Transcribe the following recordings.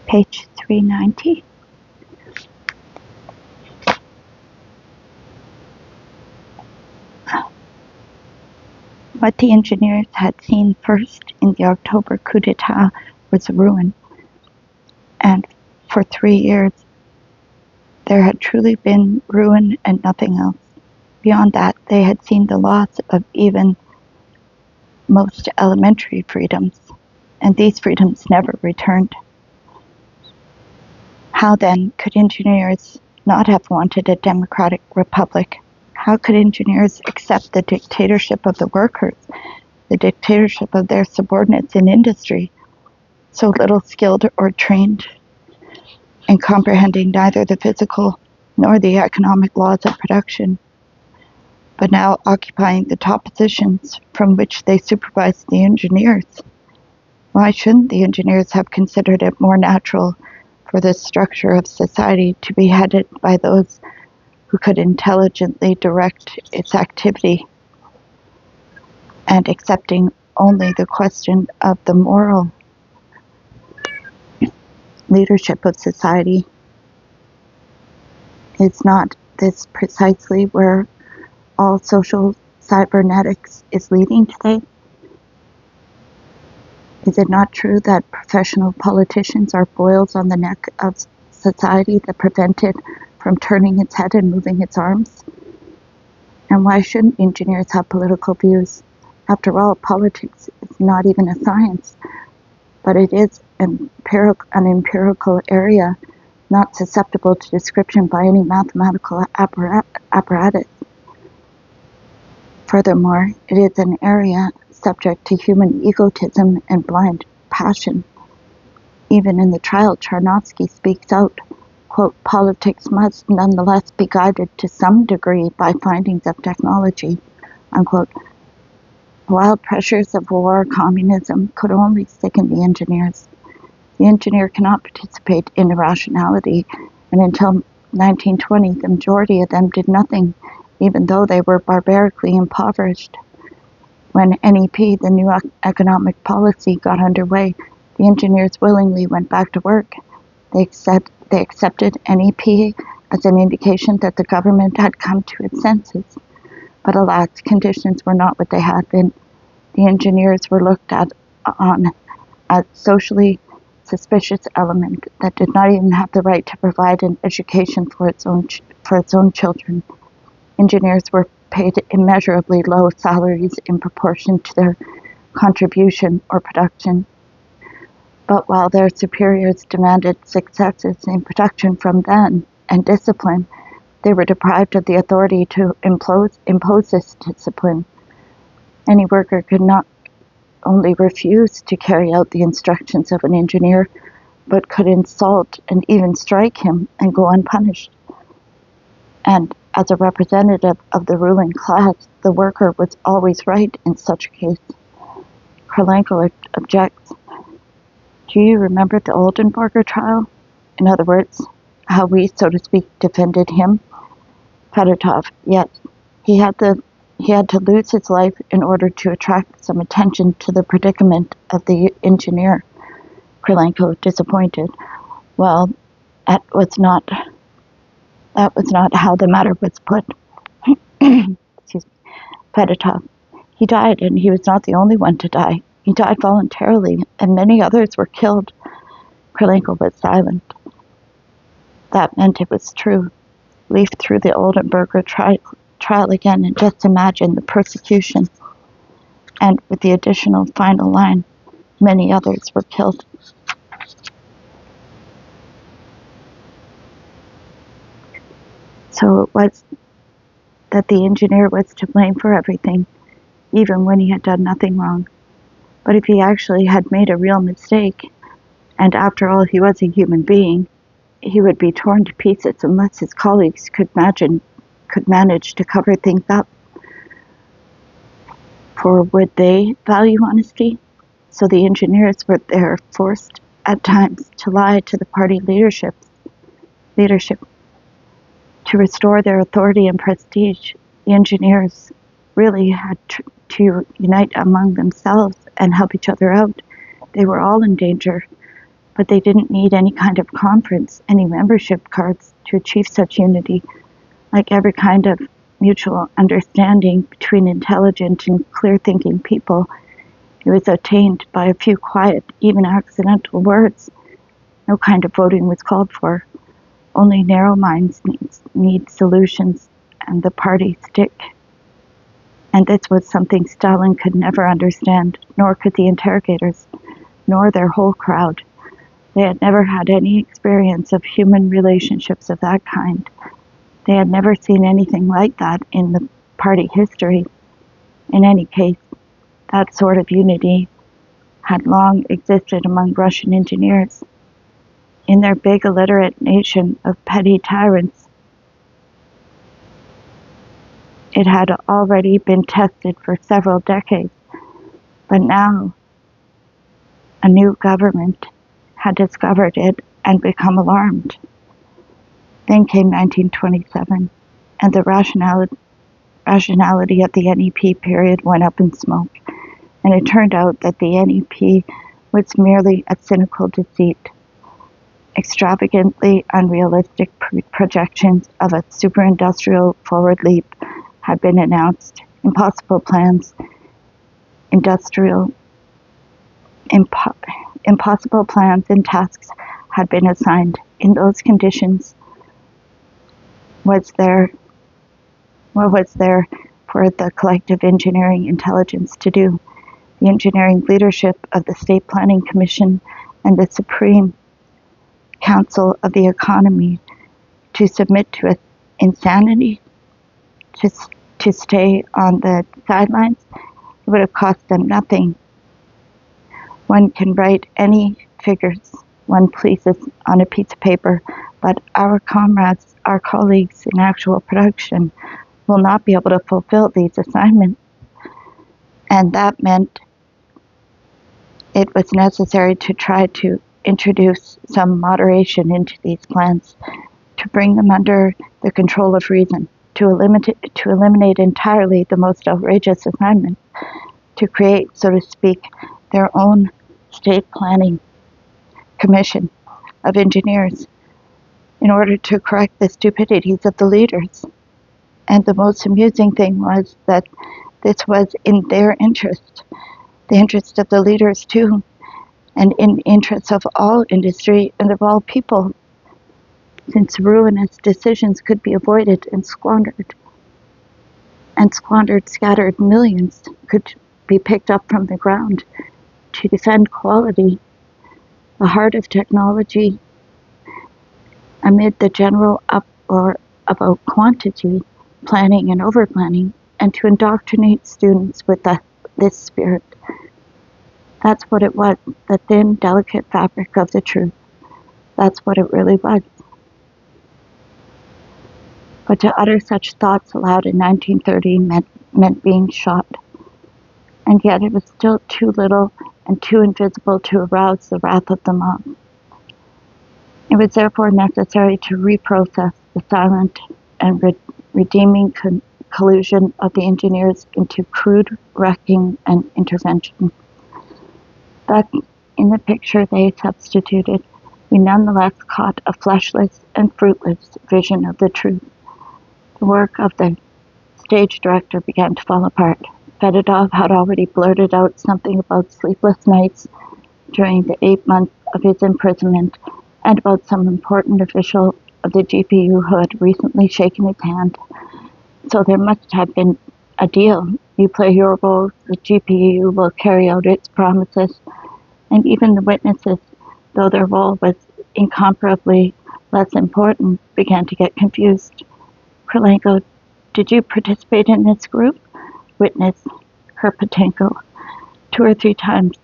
Page 390. What the engineers had seen first in the October coup d'etat was ruin, and for 3 years there had truly been ruin and nothing else. Beyond that, they had seen the loss of even most elementary freedoms, and these freedoms never returned. How then could engineers not have wanted a democratic republic? How could engineers accept the dictatorship of the workers, the dictatorship of their subordinates in industry, so little skilled or trained, and comprehending neither the physical nor the economic laws of production, but now occupying the top positions from which they supervised the engineers? Why shouldn't the engineers have considered it more natural for the structure of society to be headed by those who could intelligently direct its activity, and accepting only the question of the moral leadership of society? Is not this precisely where all social cybernetics is leading today? Is it not true that professional politicians are boils on the neck of society that prevent it from turning its head and moving its arms? And why shouldn't engineers have political views? After all, politics is not even a science, but it is an empirical area, not susceptible to description by any mathematical apparatus. Furthermore, it is an area subject to human egotism and blind passion. Even in the trial, Charnovsky speaks out, quote, "Politics must nonetheless be guided to some degree by findings of technology," unquote. Wild pressures of war, communism could only sicken the engineers. The engineer cannot participate in irrationality, and until 1920, the majority of them did nothing, even though they were barbarically impoverished. When NEP, the new economic policy, got underway, the engineers willingly went back to work. They accepted NEP as an indication that the government had come to its senses. But alas, conditions were not what they had been. The engineers were looked at on as socially suspicious element that did not even have the right to provide an education for its own children. Engineers were paid immeasurably low salaries in proportion to their contribution or production. But while their superiors demanded successes in production from them and discipline, they were deprived of the authority to impose this discipline. Any worker could not only refuse to carry out the instructions of an engineer, but could insult and even strike him and go unpunished. And as a representative of the ruling class, the worker was always right in such a case. Krelenko objects. Do you remember the Oldenburger trial? In other words, how we, so to speak, defended him? Fedotov, yes. He had to lose his life in order to attract some attention to the predicament of the engineer. Krelenko, disappointed. Well, that was not how the matter was put. Excuse me. Fedotov, he died, and he was not the only one to die. He died voluntarily, and many others were killed. Krelenko was silent. That meant it was true. Leaf through the Oldenburger trial again, and just imagine the persecution. And with the additional final line, many others were killed. So it was that the engineer was to blame for everything, even when he had done nothing wrong. But if he actually had made a real mistake, and after all he was a human being, he would be torn to pieces unless his colleagues could manage to cover things up. For would they value honesty? So the engineers were there forced at times to lie to the party leadership to restore their authority and prestige. The engineers really had to unite among themselves and help each other out. They were all in danger. But they didn't need any kind of conference, any membership cards to achieve such unity. Like every kind of mutual understanding between intelligent and clear-thinking people, it was attained by a few quiet, even accidental words. No kind of voting was called for. Only narrow minds need solutions, and the party stick. And this was something Stalin could never understand, nor could the interrogators, nor their whole crowd. They had never had any experience of human relationships of that kind. They had never seen anything like that in the party history. In any case, that sort of unity had long existed among Russian engineers. In their big illiterate nation of petty tyrants, it had already been tested for several decades. But now, a new government had discovered it and become alarmed. Then came 1927, and the rationality of the NEP period went up in smoke, and it turned out that the NEP was merely a cynical deceit. Extravagantly unrealistic projections of a super-industrial forward leap had been announced. Impossible plans, impossible plans and tasks had been assigned. In those conditions, what was there for the collective engineering intelligence to do? The engineering leadership of the State Planning Commission and the Supreme Council of the Economy to submit to insanity, to stay on the sidelines. It would have cost them nothing. One can write any figures one pleases on a piece of paper, but our comrades, our colleagues in actual production, will not be able to fulfill these assignments. And that meant it was necessary to try to introduce some moderation into these plans, to bring them under the control of reason, to eliminate entirely the most outrageous assignments, to create, so to speak, their own state planning commission of engineers in order to correct the stupidities of the leaders. And the most amusing thing was that this was in their interest, the interest of the leaders too, and in the interest of all industry and of all people, since ruinous decisions could be avoided and squandered scattered millions could be picked up from the ground to defend quality, the heart of technology, amid the general uproar about quantity, planning and overplanning, and to indoctrinate students with this spirit. That's what it was, the thin, delicate fabric of the truth. That's what it really was. But to utter such thoughts aloud in 1930 meant being shot. And yet it was still too little and too invisible to arouse the wrath of the mob. It was therefore necessary to reprocess the silent and redeeming collusion of the engineers into crude wrecking and intervention. But in the picture they substituted, we nonetheless caught a fleshless and fruitless vision of the truth. The work of the stage director began to fall apart. Fedotov had already blurted out something about sleepless nights during the 8 months of his imprisonment, and about some important official of the GPU who had recently shaken his hand. So there must have been a deal. You play your role, the GPU will carry out its promises. And even the witnesses, though their role was incomparably less important, began to get confused. Krylenko, did you participate in this group? Witness, Karpatenko, 2 or 3 times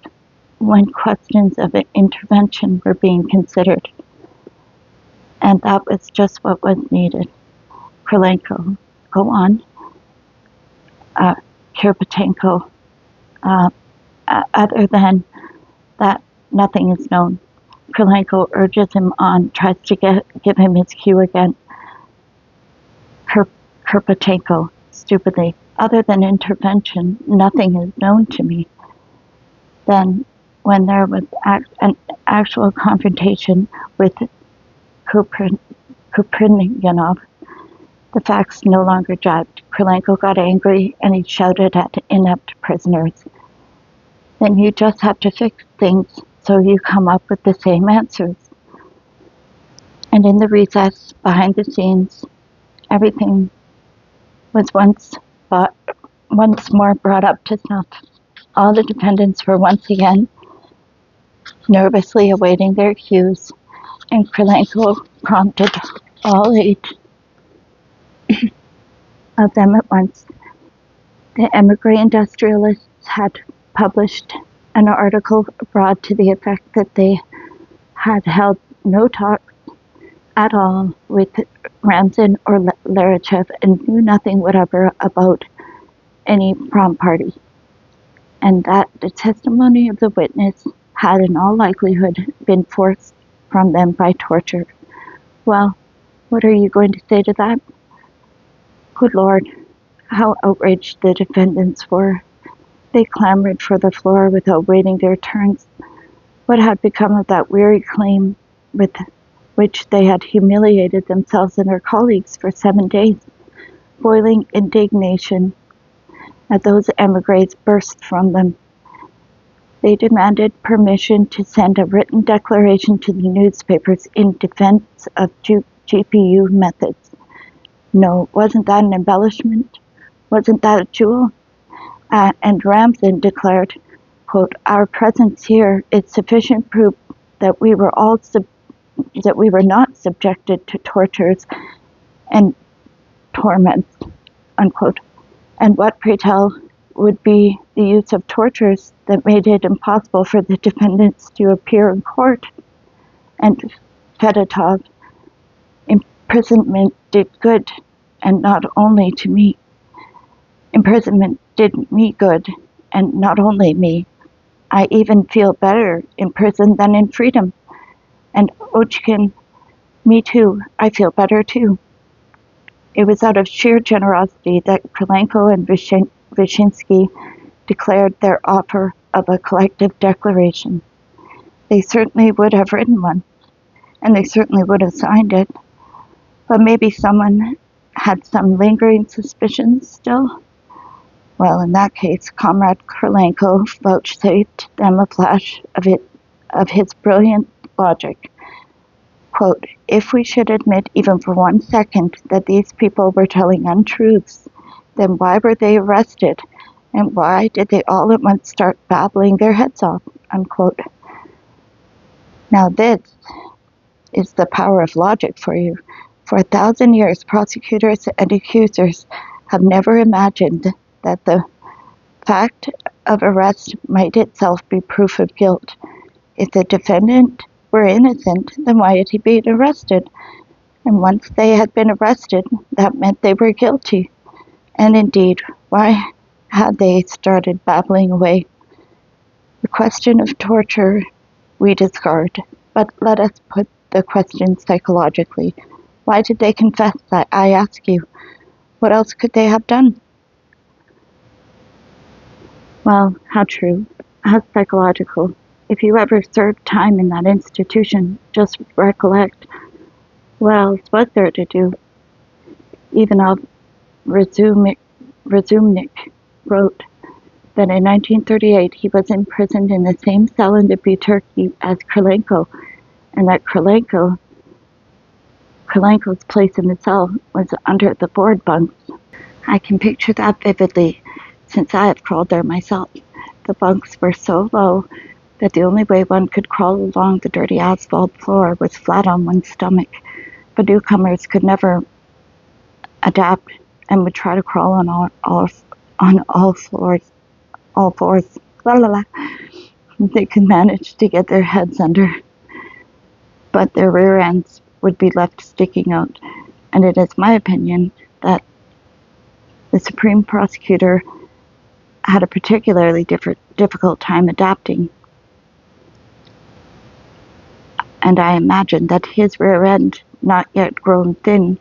when questions of intervention were being considered. And that was just what was needed. Krylenko, go on. Karpatenko, other than that, nothing is known. Krylenko urges him on, tries to give him his cue again. Karpatenko, stupidly, other than intervention, nothing is known to me. Then, when there was actual confrontation with Kupriyanov, the facts no longer jibed. Krylenko got angry and he shouted at inept prisoners. Then you just have to fix things so you come up with the same answers. And in the recess, behind the scenes, everything was once more brought up to snuff. All the defendants were once again nervously awaiting their cues, and Krylenko prompted all 8 of them at once. The emigre industrialists had published an article abroad to the effect that they had held no talks at all with Ramzan or Larachev and knew nothing whatever about any prom party, and that the testimony of the witness had in all likelihood been forced from them by torture. Well, what are you going to say to that? Good Lord, how outraged the defendants were. They clamored for the floor without waiting their turns. What had become of that weary claim with which they had humiliated themselves and their colleagues for 7 days? Boiling indignation at those emigres burst from them. They demanded permission to send a written declaration to the newspapers in defense of GPU methods. No, wasn't that an embellishment? Wasn't that a jewel? And Ramzan declared, quote, "Our presence here is sufficient proof that we were not subjected to tortures and torments," unquote. And what, pray tell, would be the use of tortures that made it impossible for the defendants to appear in court? And Fedotov, imprisonment did good, and not only to me. Imprisonment did me good, and not only me. I even feel better in prison than in freedom. And Ochkin, me too, I feel better too. It was out of sheer generosity that Krylenko and Vyshinsky declared their offer of a collective declaration. They certainly would have written one, and they certainly would have signed it, but maybe someone had some lingering suspicions still. Well, in that case, Comrade Krylenko vouchsafed them a flash of his brilliant logic. Quote, "If we should admit even for 1 second that these people were telling untruths, then why were they arrested? And why did they all at once start babbling their heads off?" Unquote. Now this is the power of logic for you. For 1,000 years, prosecutors and accusers have never imagined that the fact of arrest might itself be proof of guilt. If the defendant were innocent, then why had he been arrested? And once they had been arrested, that meant they were guilty. And indeed, why had they started babbling away? The question of torture we discard, but let us put the question psychologically. Why did they confess? I ask you. What else could they have done? Well, how true, how psychological. If you ever served time in that institution, just recollect, what else was there to do? Ivanov Razumnik wrote that in 1938 he was imprisoned in the same cell in the Buturki as Krylenko, and that Krylenko's place in the cell was under the board bunks. I can picture that vividly, since I have crawled there myself. The bunks were so low that the only way one could crawl along the dirty asphalt floor was flat on one's stomach, but newcomers could never adapt and would try to crawl on all fours. La la la. They could manage to get their heads under, but their rear ends would be left sticking out. And it is my opinion that the Supreme Prosecutor had a particularly difficult time adapting. And I imagine that his rear end, not yet grown thin,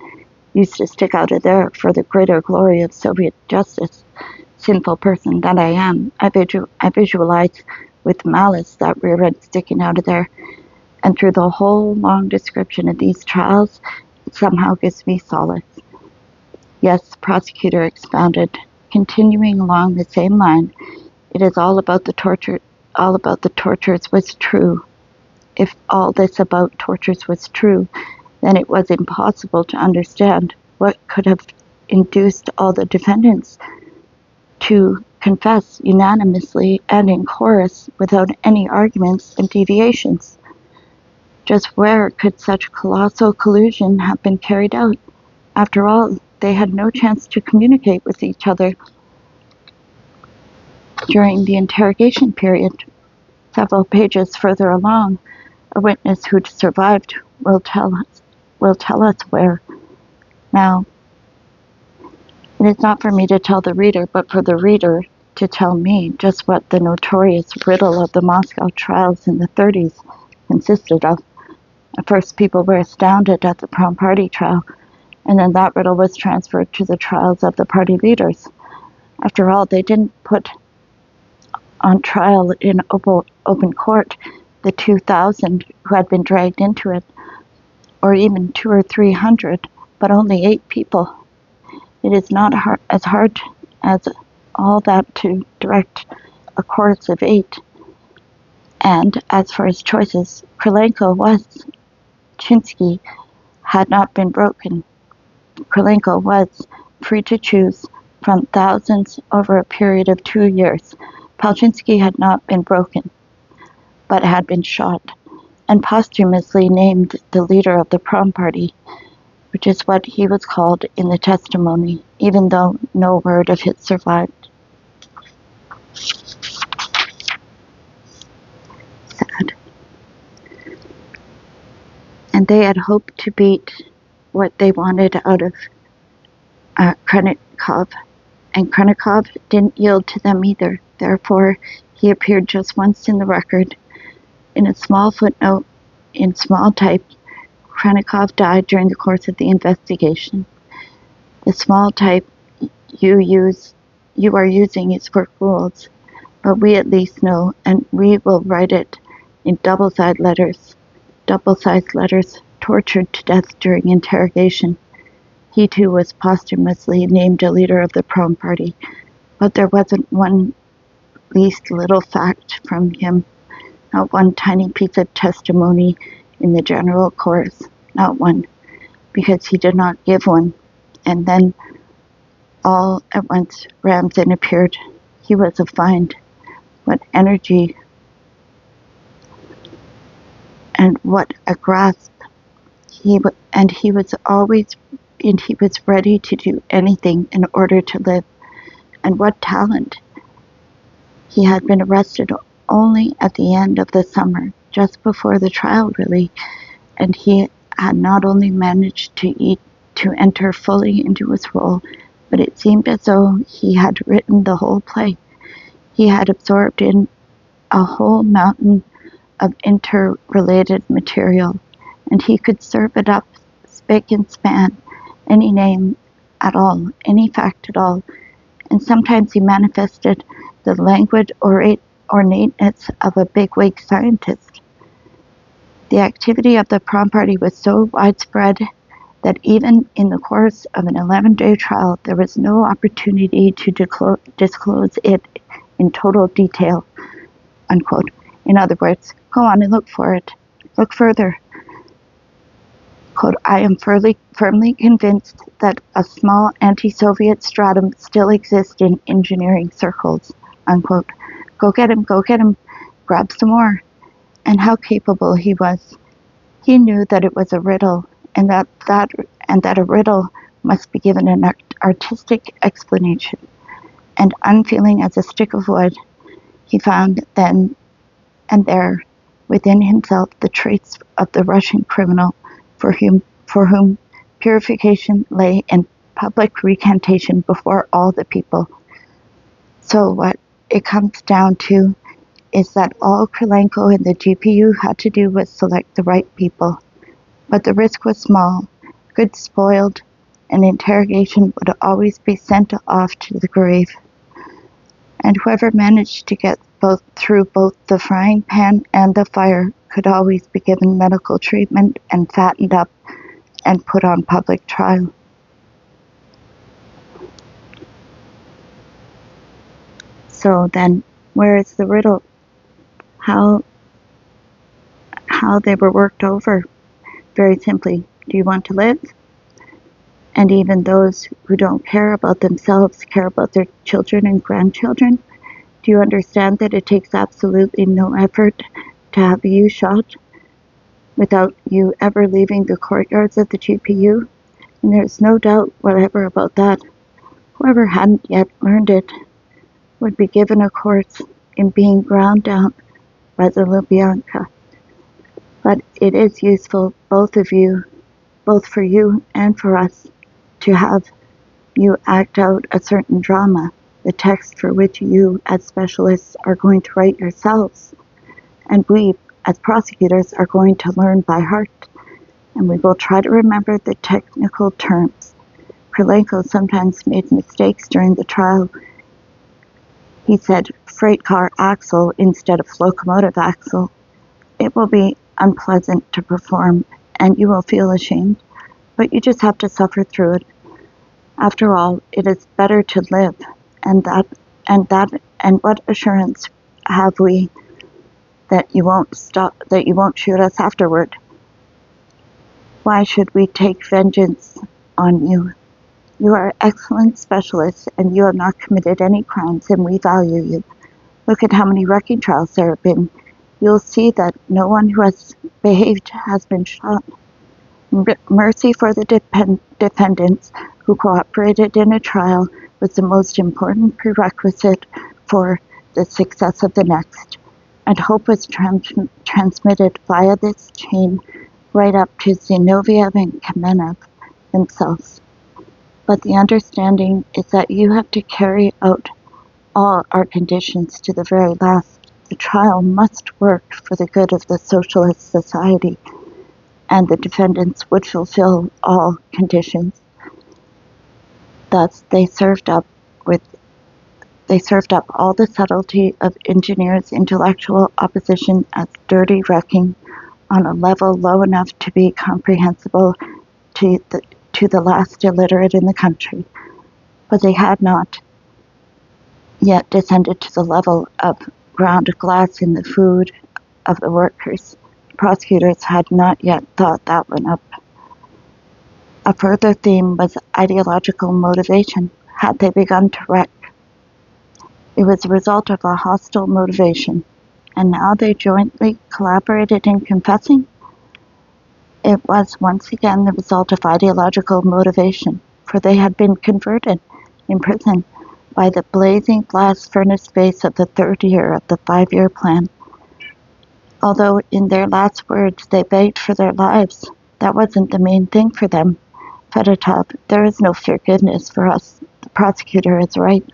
used to stick out of there for the greater glory of Soviet justice. Sinful person that I am, I visualize with malice that rear end sticking out of there, And through the whole long description of these trials, it somehow gives me solace. Yes, the prosecutor expounded, continuing along the same line, it is all about the tortures was true. If all this about tortures was true, then it was impossible to understand what could have induced all the defendants to confess unanimously and in chorus without any arguments and deviations. Just where could such colossal collusion have been carried out? After all, they had no chance to communicate with each other during the interrogation period. Several pages further along, a witness who survived will tell us where. Now, it is not for me to tell the reader, but for the reader to tell me just what the notorious riddle of the Moscow trials in the 30s consisted of. At first, people were astounded at the Prom Party trial, and then that riddle was transferred to the trials of the party leaders. After all, they didn't put on trial in open court the 2,000 who had been dragged into it, or even 200 or 300, but only 8 people. It is not as hard as all that to direct a chorus of 8. And as for his choices, Krylenko was. Chinsky had not been broken. Krylenko was free to choose from thousands over a period of 2 years. Palchinsky had not been broken, but had been shot, and posthumously named the leader of the Prom Party, which is what he was called in the testimony, even though no word of it survived. Sad. And they had hoped to beat what they wanted out of Krennikov, and Krennikov didn't yield to them either. Therefore, he appeared just once in the record. In a small footnote, in small type, Krennikov died during the course of the investigation. The small type you are using is for rules, but we at least know, and we will write it in double-sized letters, tortured to death during interrogation. He too was posthumously named a leader of the Prom Party, but there wasn't one least little fact from him, not one tiny piece of testimony in the general chorus, not one, because he did not give one. And then all at once Ramzan appeared. He was a find. What energy and what a grasp. He was ready to do anything in order to live. And what talent. He had been arrested only at the end of the summer, just before the trial really, and he had not only managed to enter fully into his role, but it seemed as though he had written the whole play. He had absorbed in a whole mountain of interrelated material, and he could serve it up spick and span, any name at all, any fact at all, and sometimes he manifested the languid ornateness of a bigwig scientist. The activity of the Prom Party was so widespread that even in the course of an 11-day trial, there was no opportunity to disclose it in total detail, unquote. In other words, go on and look for it. Look further. Quote, I am firmly convinced that a small anti-Soviet stratum still exists in engineering circles, unquote. Go get him, grab some more. And how capable he was. He knew that it was a riddle, and that a riddle must be given an artistic explanation. And unfeeling as a stick of wood, he found then and there within himself the traits of the Russian criminal for whom purification lay in public recantation before all the people. So what it comes down to is that all Krylenko and the GPU had to do was select the right people. But the risk was small, goods spoiled, and interrogation would always be sent off to the grave. And whoever managed to get through both the frying pan and the fire could always be given medical treatment and fattened up and put on public trial. So then, where is the riddle? How they were worked over? Very simply, do you want to live? And even those who don't care about themselves care about their children and grandchildren? Do you understand that it takes absolutely no effort to have you shot without you ever leaving the courtyards of the GPU? And there's no doubt whatever about that. Whoever hadn't yet learned it would be given a course in being ground down by the Lubyanka. But it is useful, both for you and for us, to have you act out a certain drama, the text for which you, as specialists, are going to write yourselves. And we, as prosecutors, are going to learn by heart. And we will try to remember the technical terms. Krylenko sometimes made mistakes during the trial. He said freight car axle instead of locomotive axle. It will be unpleasant to perform, and you will feel ashamed, but you just have to suffer through it. After all, it is better to live, and what assurance have we that you won't shoot us afterward? Why should we take vengeance on you? You are excellent specialists, and you have not committed any crimes, and we value you. Look at how many wrecking trials there have been. You'll see that no one who has behaved has been shot. Mercy for the defendants who cooperated in a trial was the most important prerequisite for the success of the next, and hope was transmitted via this chain right up to Zinoviev and Kamenev themselves. But the understanding is that you have to carry out all our conditions to the very last. The trial must work for the good of the socialist society, and the defendants would fulfill all conditions. Thus, they served up all the subtlety of engineers' intellectual opposition as dirty wrecking on a level low enough to be comprehensible to the last illiterate in the country. But they had not yet descended to the level of ground glass in the food of the workers. Prosecutors had not yet thought that one up. A further theme was ideological motivation. Had they begun to wreck? It was a result of a hostile motivation, and now they jointly collaborated in confessing? It was once again the result of ideological motivation, for they had been converted in prison by the blazing blast furnace face of the third year of the 5-year plan. Although in their last words they begged for their lives, that wasn't the main thing for them. Fedotov, there is no forgiveness for us. The prosecutor is right.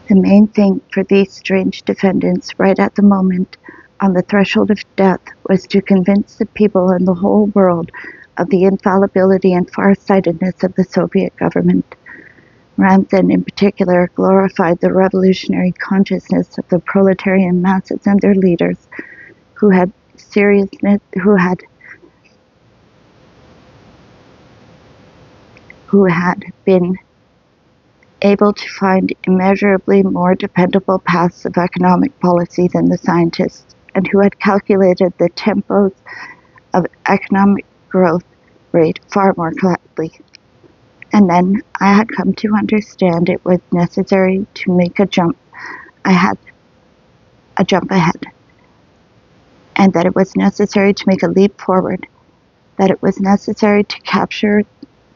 The main thing for these strange defendants right at the moment, on the threshold of death, was to convince the people and the whole world of the infallibility and farsightedness of the Soviet government. Ramzan in particular glorified the revolutionary consciousness of the proletarian masses and their leaders, who had been able to find immeasurably more dependable paths of economic policy than the scientists, and who had calculated the tempos of economic growth rate far more correctly. And then I had come to understand it was necessary to make a jump. I had a jump ahead. And that it was necessary to make a leap forward. That it was necessary to capture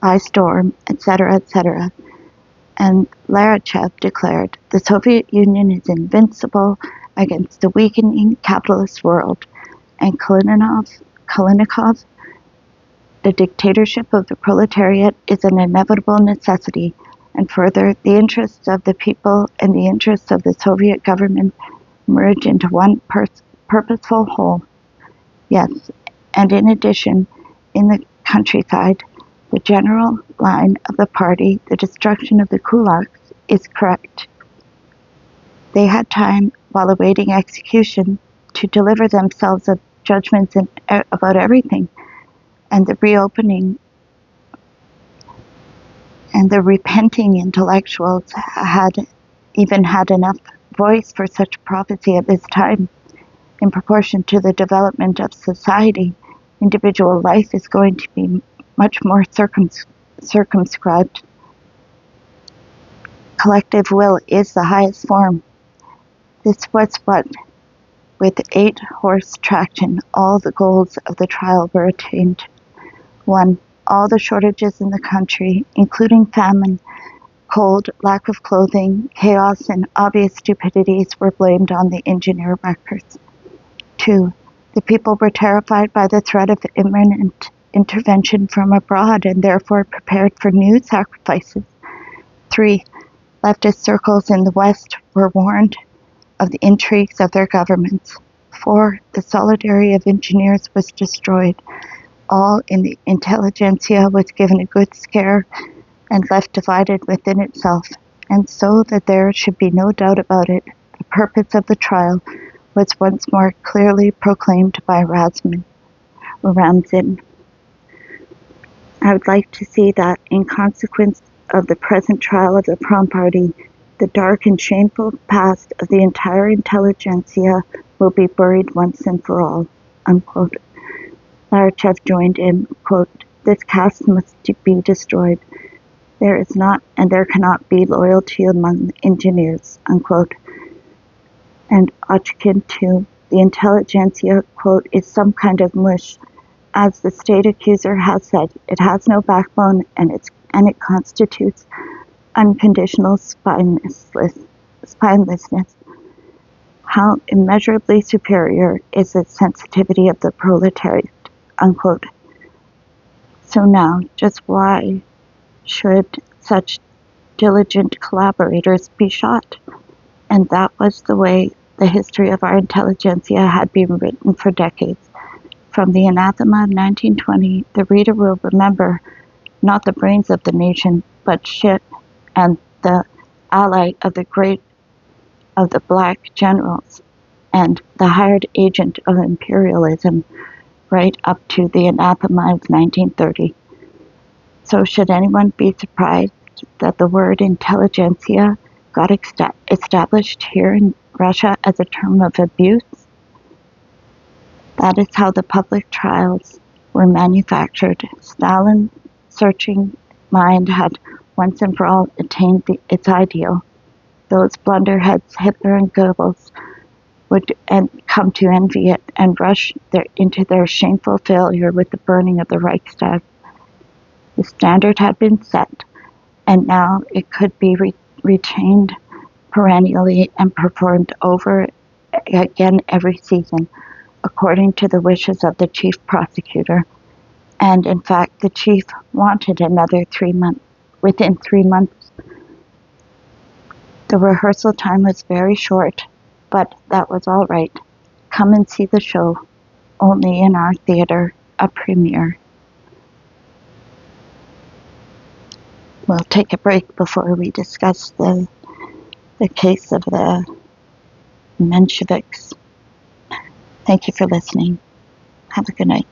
by storm, etc., etc. And Larachev declared, the Soviet Union is invincible against the weakening capitalist world. And Kalinikov, the dictatorship of the proletariat is an inevitable necessity, and further, the interests of the people and the interests of the Soviet government merge into one purposeful whole. Yes, and in addition, in the countryside, the general line of the party, the destruction of the kulaks, is correct. They had time, while awaiting execution, to deliver themselves of judgments about everything, and the reopening and the repenting intellectuals had enough voice for such prophecy at this time. In proportion to the development of society, individual life is going to be much more circumscribed. Collective will is the highest form. This was what, with 8-horse traction, all the goals of the trial were attained. 1. All the shortages in the country, including famine, cold, lack of clothing, chaos, and obvious stupidities, were blamed on the engineer workers. 2. The people were terrified by the threat of imminent intervention from abroad and therefore prepared for new sacrifices. 3. Leftist circles in the West were warned of the intrigues of their governments. 4. The solidarity of engineers was destroyed. All in the intelligentsia was given a good scare and left divided within itself, and so that there should be no doubt about it, the purpose of the trial was once more clearly proclaimed by Ramzin. I would like to see that, in consequence of the present trial of the Prom Party, the dark and shameful past of the entire intelligentsia will be buried once and for all. Unquote. Larachev joined in, quote, "This caste must be destroyed. There is not and there cannot be loyalty among engineers," unquote. And Ochkin too, "The intelligentsia, quote, is some kind of mush. As the state accuser has said, it has no backbone and it constitutes unconditional spinelessness. How immeasurably superior is the sensitivity of the proletariat," unquote. So now, just why should such diligent collaborators be shot? And that was the way the history of our intelligentsia had been written for decades. From the anathema of 1920, the reader will remember not the brains of the nation, but shit and the ally of the black generals and the hired agent of imperialism, right up to the anathema of 1930. So should anyone be surprised that the word intelligentsia got established here in Russia as a term of abuse? That is how the public trials were manufactured. Stalin's searching mind had once and for all attained its ideal. Those blunderheads, Hitler and Goebbels, would come to envy it and rush into their shameful failure with the burning of the Reichstag. The standard had been set, and now it could be retained perennially and performed over again every season, according to the wishes of the chief prosecutor. And in fact, the chief wanted another 3 months. Within 3 months, the rehearsal time was very short, but that was all right. Come and see the show, only in our theater, a premiere. We'll take a break before we discuss the case of the Mensheviks. Thank you for listening. Have a good night.